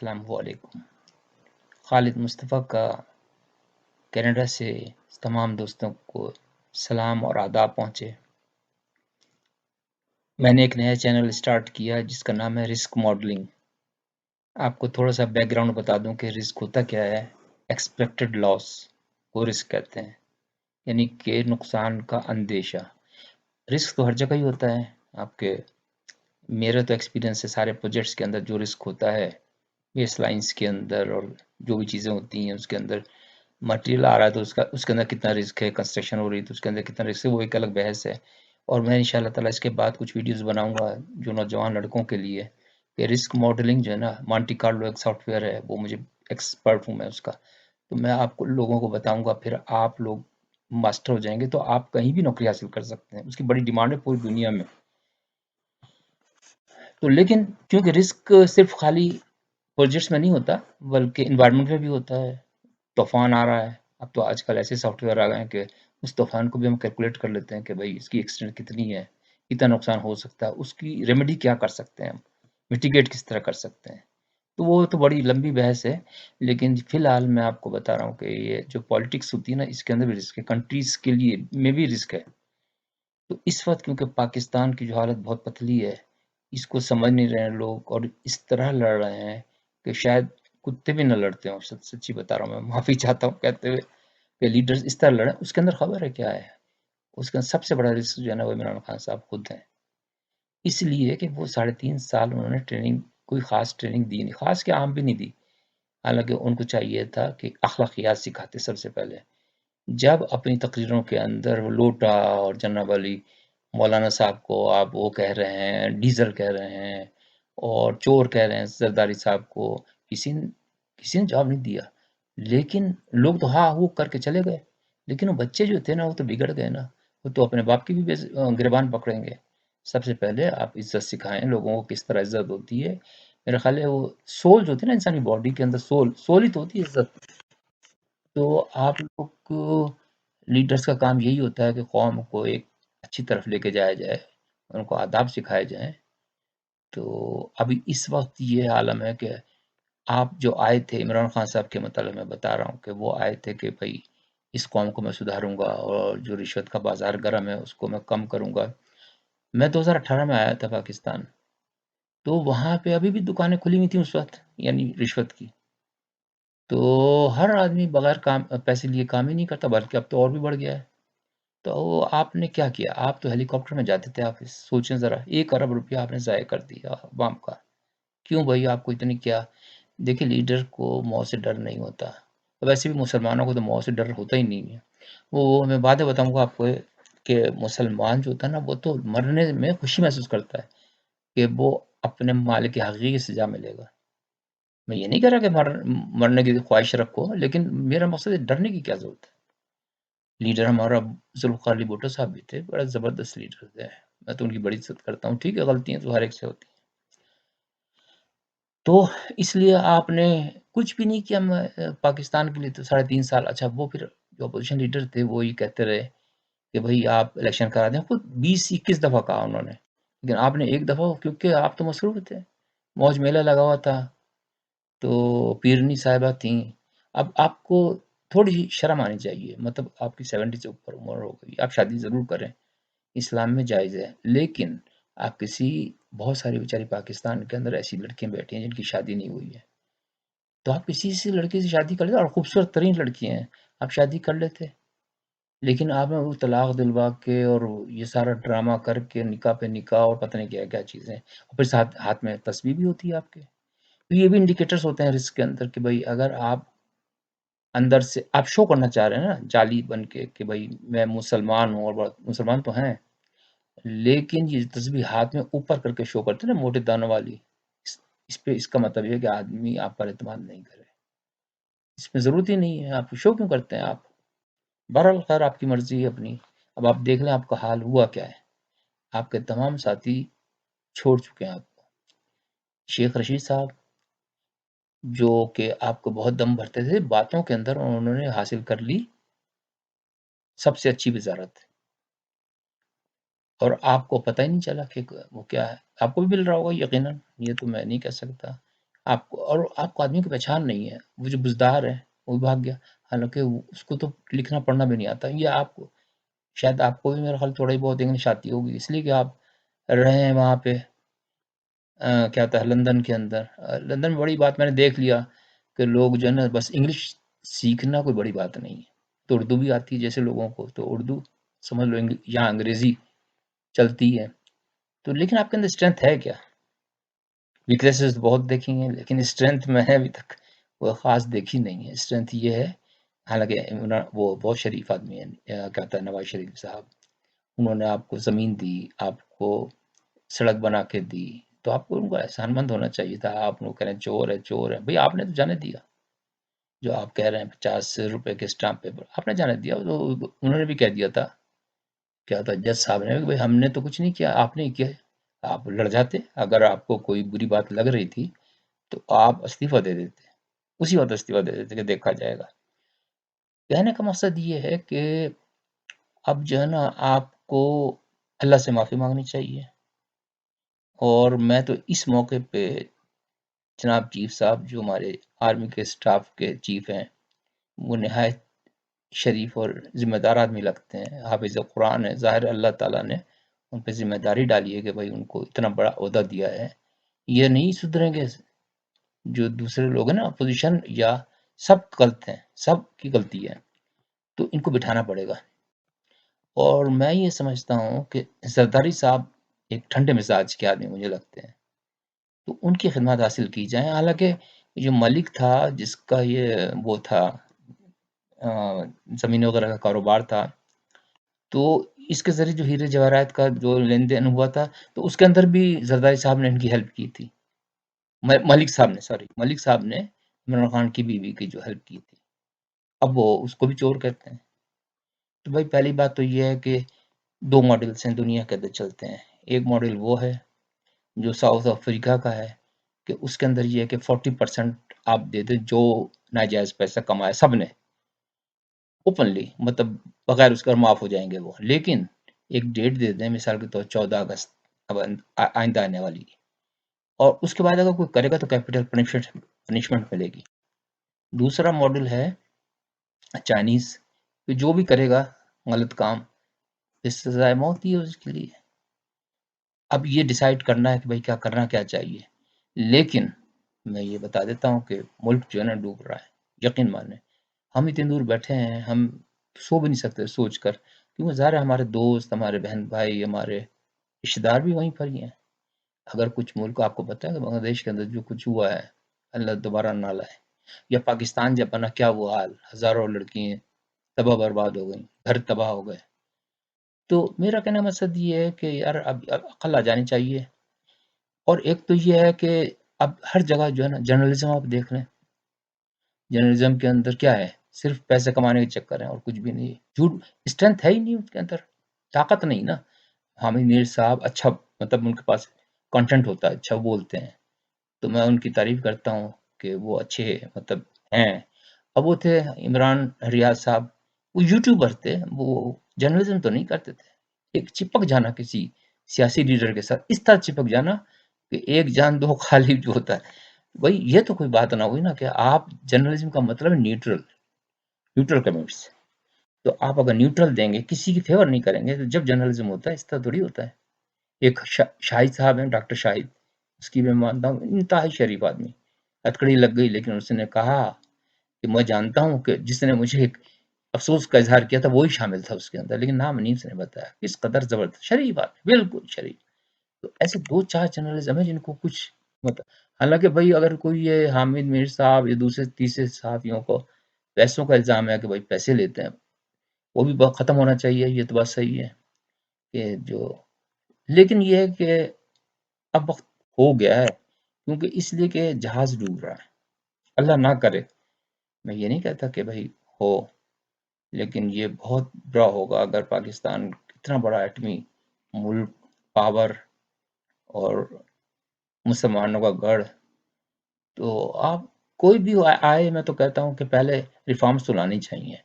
السلام علیکم۔ خالد مصطفیٰ کا کینیڈا سے تمام دوستوں کو سلام اور آداب پہنچے۔ میں نے ایک نیا چینل اسٹارٹ کیا جس کا نام ہے رسک ماڈلنگ۔ آپ کو تھوڑا سا بیک گراؤنڈ بتا دوں کہ رسک ہوتا کیا ہے۔ ایکسپیکٹڈ لاس کو رسک کہتے ہیں، یعنی کہ نقصان کا اندیشہ۔ رسک تو ہر جگہ ہی ہوتا ہے آپ کے، میرا تو ایکسپیرینس ہے سارے پروجیکٹس کے اندر جو رسک ہوتا ہے، بیس لائنس کے اندر اور جو بھی چیزیں ہوتی ہیں اس کے اندر مٹیریل آ رہا ہے تو اس کے اندر کتنا رسک ہے، کنسٹرکشن ہو رہی ہے تو اس کے اندر کتنا رسک ہے، وہ ایک الگ بحث ہے۔ اور میں انشاءاللہ تعالیٰ اس کے بعد کچھ ویڈیوز بناؤں گا جو نوجوان لڑکوں کے لیے، کہ رسک ماڈلنگ جو ہے نا، مانٹی کارلو ایک سافٹ ویئر ہے، وہ مجھے ایکسپرٹ ہوں میں اس کا، تو میں آپ کو لوگوں کو بتاؤں گا، پھر آپ لوگ ماسٹر ہو جائیں گے تو آپ کہیں بھی نوکری حاصل کر سکتے ہیں۔ اس کی بڑی ڈیمانڈ ہے پوری دنیا میں۔ تو لیکن کیونکہ رسک صرف خالی پروجیکٹس میں نہیں ہوتا بلکہ انوائرمنٹ میں بھی ہوتا ہے۔ طوفان آ رہا ہے، اب تو آج کل ایسے سافٹ ویئر آ گئے ہیں کہ اس طوفان کو بھی ہم کیلکولیٹ کر لیتے ہیں کہ بھائی اس کی ایکسٹینٹ کتنی ہے، کتنا نقصان ہو سکتا ہے، اس کی ریمیڈی کیا کر سکتے ہیں ہم، میٹیگیٹ کس طرح کر سکتے ہیں۔ تو وہ تو بڑی لمبی بحث ہے، لیکن فی الحال میں آپ کو بتا رہا ہوں کہ یہ جو پالیٹکس ہوتی ہے نا، اس کے اندر بھی رسک ہے، کنٹریز کے لیے میں بھی رسک ہے۔ تو اس وقت کیونکہ پاکستان کی جو حالت بہت پتلی ہے، اس کو سمجھ نہیں رہے ہیں لوگ، اور اس طرح لڑ رہے ہیں کہ شاید کتے بھی نہ لڑتے ہوں۔ سچی بتا رہا ہوں، میں معافی چاہتا ہوں کہتے ہوئے کہ لیڈرز اس طرح لڑیں۔ اس کے اندر خبر ہے کیا ہے، اس کا سب سے بڑا رسک جو ہے نا وہ عمران خان صاحب خود ہیں۔ اس لیے کہ وہ 3.5 سال انہوں نے ٹریننگ، کوئی خاص ٹریننگ دی نہیں، خاص کہ عام بھی نہیں دی، حالانکہ ان کو چاہیے تھا کہ اخلاقیات سکھاتے سب سے پہلے۔ جب اپنی تقریروں کے اندر وہ لوٹا اور جناب علی مولانا صاحب کو آپ وہ کہہ رہے ہیں، ڈیزل کہہ رہے ہیں اور چور کہہ رہے ہیں زرداری صاحب کو، کسی نے جواب نہیں دیا، لیکن لوگ تو ہاں وہ کر کے چلے گئے، لیکن وہ بچے جو تھے نا وہ تو بگڑ گئے نا، وہ تو اپنے باپ کی بھی گریبان پکڑیں گے۔ سب سے پہلے آپ عزت سکھائیں لوگوں کو، کس طرح عزت ہوتی ہے۔ میرا خیال ہے وہ سول جو ہوتی ہے نا انسانی باڈی کے اندر، سول ہی تو ہوتی ہے عزت۔ تو آپ لوگ کو لیڈرز کا کام یہی ہوتا ہے کہ قوم کو ایک اچھی طرف لے کے جایا جائے، ان کو آداب سکھائے جائیں۔ تو ابھی اس وقت یہ عالم ہے کہ آپ جو آئے تھے، عمران خان صاحب کے متعلق میں بتا رہا ہوں کہ وہ آئے تھے کہ بھائی اس قوم کو میں سدھاروں گا اور جو رشوت کا بازار گرم ہے اس کو میں کم کروں گا۔ میں 2018 میں آیا تھا پاکستان، تو وہاں پہ ابھی بھی دکانیں کھلی ہوئی تھیں اس وقت، یعنی رشوت کی۔ تو ہر آدمی بغیر کام پیسے لیے کام ہی نہیں کرتا، بلکہ اب تو اور بھی بڑھ گیا ہے۔ تو آپ نے کیا کیا؟ آپ تو ہیلی کاپٹر میں جاتے تھے آفس، سوچیں ذرا، 1 ارب روپیہ آپ نے ضائع کر دیا عوام کا۔ کیوں بھائی آپ کو اتنی کیا؟ دیکھیں لیڈر کو موت سے ڈر نہیں ہوتا، ویسے بھی مسلمانوں کو تو موت سے ڈر ہوتا ہی نہیں ہے۔ وہ میں باتیں بتاؤں گا آپ کو کہ مسلمان جو ہوتا ہے نا وہ تو مرنے میں خوشی محسوس کرتا ہے کہ وہ اپنے مالک کی حقیقی سزا ملے گا۔ میں یہ نہیں کہہ رہا کہ مرنے کی خواہش رکھو، لیکن میرا مقصد ہے ڈرنے کی کیا ضرورت ہے۔ لیڈر ہمارا ذوالفقار علی بھٹو صاحب بھی تھے، بڑا زبردست لیڈر تھے، میں تو ان کی بڑی عزت کرتا ہوں۔ ٹھیک ہے غلطیاں تو ہر ایک سے ہوتی ہیں، تو اس لیے آپ نے کچھ بھی نہیں کیا پاکستان کے لیے تو 3.5 سال۔ اچھا وہ پھر جو اپوزیشن لیڈر تھے وہ یہ کہتے رہے کہ بھائی آپ الیکشن کرا دیں، خود 20-21 دفعہ کہا انہوں نے، لیکن آپ نے ایک دفعہ، کیونکہ آپ تو مصروف تھے، موج میلہ لگا ہوا تھا، تو پیرنی صاحبہ تھیں۔ اب آپ کو تھوڑی سی شرم آنی چاہیے، مطلب آپ کی 70 سے اوپر عمر ہو گئی، آپ شادی ضرور کریں، اسلام میں جائز ہے، لیکن آپ کسی، بہت ساری بیچاری پاکستان کے اندر ایسی لڑکیاں بیٹھی ہیں جن کی شادی نہیں ہوئی ہے، تو آپ کسی سے لڑکی سے شادی کر لیتے، اور خوبصورت ترین لڑکیاں ہیں، آپ شادی کر لیتے، لیکن آپ نے وہ طلاق دلوا کے اور یہ سارا ڈرامہ کر کے نکاح پہ نکاح اور پتہ نہیں کیا کیا چیزیں، اور پھر ساتھ ہاتھ میں تسبیح بھی ہوتی ہے آپ کے۔ تو یہ بھی انڈیکیٹرز ہوتے ہیں رسک کے اندر کہ بھائی اگر آپ اندر سے آپ شو کرنا چاہ رہے ہیں نا جعلی بن کے کہ بھائی میں مسلمان ہوں، اور مسلمان تو ہیں، لیکن یہ تسبیح ہاتھ میں اوپر کر کے شو کرتے ہیں نا موٹے دانوں والی، اس پہ اس کا مطلب یہ ہے کہ آدمی آپ پر اعتماد نہیں کرے، اس میں ضرورت ہی نہیں ہے، آپ شو کیوں کرتے ہیں آپ؟ بہرحال خیر آپ کی مرضی ہے اپنی۔ اب آپ دیکھ لیں آپ کا حال ہوا کیا ہے، آپ کے تمام ساتھی چھوڑ چکے ہیں آپ کو۔ شیخ رشید صاحب جو کہ آپ کو بہت دم بھرتے تھے باتوں کے اندر، انہوں نے حاصل کر لی سب سے اچھی وزارت، اور آپ کو پتہ ہی نہیں چلا کہ وہ کیا ہے۔ آپ کو بھی مل رہا ہوگا یقیناً، یہ تو میں نہیں کہہ سکتا، آپ کو، اور آپ کو آدمی کی پہچان نہیں ہے، وہ جو بزدار ہے وہ بھی بھاگ گیا، حالانکہ اس کو تو لکھنا پڑھنا بھی نہیں آتا. یہ آپ کو شاید آپ کو بھی میرا خیال تھوڑی بہت انگلش آتی ہوگی، اس لیے کہ آپ رہے ہیں وہاں پہ کیا ہوتا ہے لندن کے اندر. لندن میں بڑی بات میں نے دیکھ لیا کہ لوگ جو ہے نا بس انگلش سیکھنا کوئی بڑی بات نہیں ہے، تو اردو بھی آتی ہے جیسے لوگوں کو، تو اردو سمجھ لو یہاں انگریزی چلتی ہے. تو لیکن آپ کے اندر اسٹرینتھ ہے کیا؟ ویکنیسز بہت دیکھی ہیں لیکن اسٹرینتھ میں ابھی تک وہ خاص دیکھی نہیں ہے. اسٹرینتھ یہ ہے، حالانکہ وہ بہت شریف آدمی ہیں، کیا کہتا ہے نواز شریف صاحب، انہوں نے آپ کو زمین دی، آپ کو سڑک بنا کے دی، تو آپ کو ان کو احسان مند ہونا چاہیے تھا. آپ لوگ کہہ رہے ہیں چور ہے چور ہے، بھئی آپ نے تو جانے دیا. جو آپ کہہ رہے ہیں 50 روپے کے اسٹامپ پیپر آپ نے جانے دیا، تو انہوں نے بھی کہہ دیا تھا، کیا تھا جج صاحب نے، بھئی ہم نے تو کچھ نہیں کیا، آپ نے ہی کیا ہے. آپ لڑ جاتے، اگر آپ کو کوئی بری بات لگ رہی تھی تو آپ استعفیٰ دے دیتے، اسی وقت استعفیٰ دے دیتے کہ دیکھا جائے گا. کہنے کا مقصد یہ ہے کہ اب جو ہے نا آپ کو اللہ سے معافی مانگنی چاہیے. اور میں تو اس موقع پہ جناب چیف صاحب جو ہمارے آرمی کے اسٹاف کے چیف ہیں، وہ نہایت شریف اور ذمہ دار آدمی لگتے ہیں، حافظ قرآن ہے. ظاہر اللہ تعالیٰ نے ان پہ ذمہ داری ڈالی ہے کہ بھائی ان کو اتنا بڑا عہدہ دیا ہے، یہ نہیں سدھریں گے. جو دوسرے لوگ ہیں نا اپوزیشن، یا سب غلط ہیں، سب کی غلطی ہے، تو ان کو بٹھانا پڑے گا. اور میں یہ سمجھتا ہوں کہ زرداری صاحب ایک ٹھنڈے مزاج کے آدمی مجھے لگتے ہیں، تو ان کی خدمات حاصل کی جائیں. حالانکہ جو ملک تھا جس کا یہ وہ تھا زمین وغیرہ کا کاروبار تھا، تو اس کے ذریعے جو ہیرے جواہرات کا جو لین دین ہوا تھا، تو اس کے اندر بھی زرداری صاحب نے ان کی ہیلپ کی تھی. ملک صاحب نے، سوری، ملک صاحب نے عمران خان کی بیوی کی جو ہیلپ کی تھی. اب وہ اس کو بھی چور کہتے ہیں. تو بھائی پہلی بات تو یہ ہے کہ دو ماڈلز ہیں دنیا کے اندر چلتے ہیں. ایک ماڈل وہ ہے جو ساؤتھ افریقہ کا ہے کہ اس کے اندر یہ ہے کہ 40% آپ دے دیں جو ناجائز پیسہ کمایا سب نے، اوپنلی، مطلب بغیر اس کا معاف ہو جائیں گے وہ، لیکن ایک ڈیٹ دے دیں، مثال کے طور 14 اگست اب آئندہ آنے والی، اور اس کے بعد اگر کوئی کرے گا تو کیپٹل پنشمنٹ ملے گی. دوسرا ماڈل ہے چائنیز، کہ جو بھی کرے گا غلط کام، اس سے سزائے موت ہی ہے اس کے لیے. اب یہ ڈیسائیڈ کرنا ہے کہ بھائی کیا کرنا کیا چاہیے. لیکن میں یہ بتا دیتا ہوں کہ ملک جو ہے نا ڈوب رہا ہے، یقین مانیں. ہم اتنی دور بیٹھے ہیں، ہم سو بھی نہیں سکتے سوچ کر، کیونکہ ظاہر ہے ہمارے دوست، ہمارے بہن بھائی، ہمارے رشتے دار بھی وہیں پر ہی ہیں. اگر کچھ ملک آپ کو پتہ ہے کہ بنگلہ دیش کے اندر جو کچھ ہوا ہے، اللہ دوبارہ نہ لائے، یا پاکستان جب بنا کیا وہ حال، ہزاروں لڑکیاں تباہ برباد ہو گئیں، گھر تباہ ہو گئے. تو میرا کہنے کا مقصد یہ ہے کہ یار اب عقل آ جانی چاہیے. اور ایک تو یہ ہے کہ اب ہر جگہ جو ہے نا جرنلزم آپ دیکھ لیں، جرنلزم کے اندر کیا ہے، صرف پیسے کمانے کے چکر ہیں اور کچھ بھی نہیں ہے. جھوٹ، اسٹرینتھ ہے ہی نہیں ان کے اندر، طاقت نہیں نا. حامد میر صاحب اچھا، مطلب ان کے پاس کانٹینٹ ہوتا ہے، اچھا بولتے ہیں، تو میں ان کی تعریف کرتا ہوں کہ وہ اچھے مطلب ہیں. اب وہ تھے عمران ریاض صاحب، وہ یوٹیوبر تھے، وہ جرنلزم تو نہیں کرتے تھے. ایک چپک جانا کسی سیاسی لیڈر کے ساتھ، اس طرح چپک جانا کہ ایک جان دو خالی جو ہوتا ہے. بھائی یہ تو کوئی بات نہ ہوئی نا کہ آپ جرنلزم کا مطلب ہے نیوٹرل، نیوٹرل کمنٹس. تو آپ اگر نیوٹرل دیں گے، کسی کی فیور نہیں کریں گے، تو جب جرنلزم ہوتا ہے اس طرح تھوڑی ہوتا ہے. ایک شاہد صاحب ہیں، ڈاکٹر شاہد، اس کی میں مانتا ہوں انتہائی شریف آدمی، ہتکڑی لگ گئی لیکن اس نے کہا کہ میں جانتا ہوں کہ جس نے مجھے ایک افسوس کا اظہار کیا تھا وہی شامل تھا اس کے اندر، لیکن نام نہیں اس نے بتایا. کس قدر زبردست شریف آدمی، بالکل شریف. تو ایسے دو چار جرنلزم ہیں جن کو کچھ مطلب، حالانکہ بھائی اگر کوئی یہ حامد میر صاحب یا دوسرے تیسرے صحافیوں کو پیسوں کا الزام ہے کہ بھائی پیسے لیتے ہیں، وہ بھی بہت ختم ہونا چاہیے. یہ تو بات صحیح ہے کہ جو، لیکن یہ ہے کہ اب وقت ہو گیا ہے، کیونکہ اس لیے کہ جہاز ڈوب رہا ہے. اللہ نہ کرے، میں یہ نہیں کہتا کہ بھائی ہو، لیکن یہ بہت برا ہوگا اگر پاکستان اتنا بڑا ایٹمی ملک، پاور اور مسلمانوں کا گڑھ، تو آپ کوئی بھی آئے، میں تو کہتا ہوں کہ پہلے ریفارمز تو لانی چاہیے.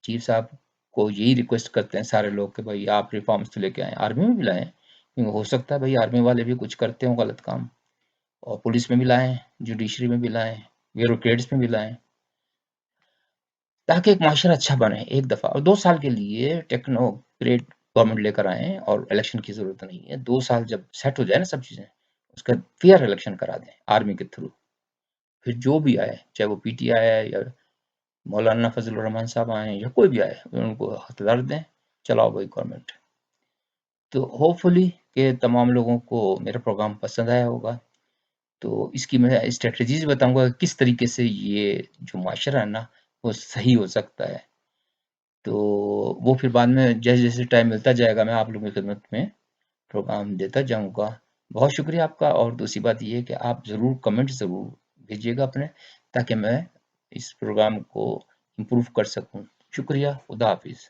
چیف صاحب کو یہی ریکویسٹ کرتے ہیں سارے لوگ کہ بھائی آپ ریفارمز تو لے کے آئیں، آرمی میں بھی لائیں، کیونکہ ہو سکتا ہے بھائی آرمی والے بھی کچھ کرتے ہوں غلط کام. اور پولیس میں بھی لائیں، جوڈیشری میں بھی لائیں، بیوروکریٹس میں بھی لائیں، تاکہ ایک معاشرہ اچھا بنے ایک دفعہ، اور 2 سال کے لیے ٹیکنوکریٹ گورنمنٹ لے کر آئیں، اور الیکشن کی ضرورت نہیں ہے. 2 سال جب سیٹ ہو جائے نا سب چیزیں، اس کا فیئر الیکشن کرا دیں آرمی کے تھرو. پھر جو بھی آئے، چاہے وہ پی ٹی آئی ہے یا مولانا فضل الرحمان صاحب آئیں یا کوئی بھی آئے، ان کو اقتدار دیں، چلاؤ بھائی گورنمنٹ. تو ہوپ فلی کہ تمام لوگوں کو میرا پروگرام پسند آیا ہوگا. تو اس کی میں اسٹریٹجیز بتاؤں گا کہ کس طریقے سے یہ جو معاشرہ ہے نا وہ صحیح ہو سکتا ہے. تو وہ پھر بعد میں جیسے جیسے ٹائم ملتا جائے گا میں آپ لوگوں کی خدمت میں پروگرام دیتا جاؤں گا. بہت شکریہ آپ کا. اور دوسری بات یہ ہے کہ آپ ضرور کمنٹ ضرور بھیجیے گا اپنے، تاکہ میں اس پروگرام کو امپروو کر سکوں. شکریہ. خدا حافظ.